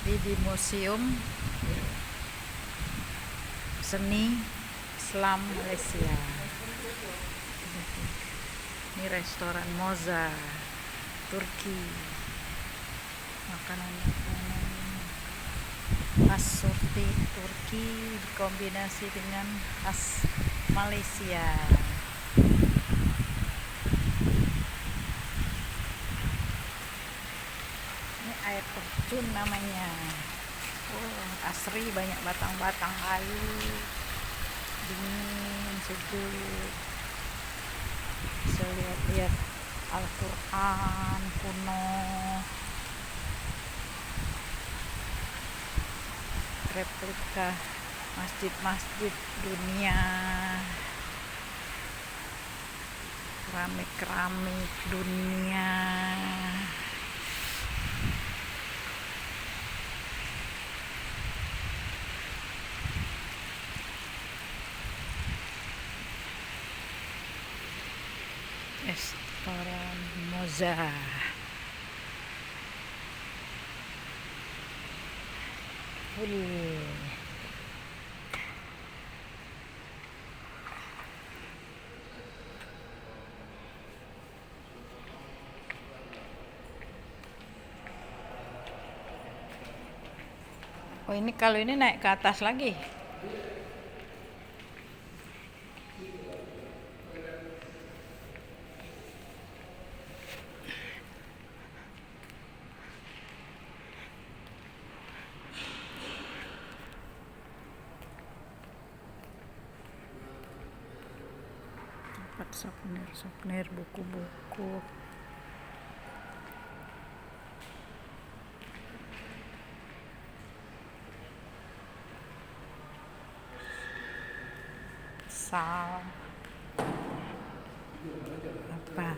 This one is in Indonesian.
di Museum Seni Islam Malaysia. Ini restoran Moza Turki. Makanan khas Turki dikombinasi dengan khas Malaysia. Ini air terjun namanya. Asri, banyak batang-batang kayu, dingin, sejuk. Bisa lihat-lihat Al-Quran kuno, replika masjid-masjid dunia, keramik-keramik dunia. Restoran Moza. Oh, ini kalau ini naik ke atas lagi. Tempat souvenir, buku-buku. Sal apa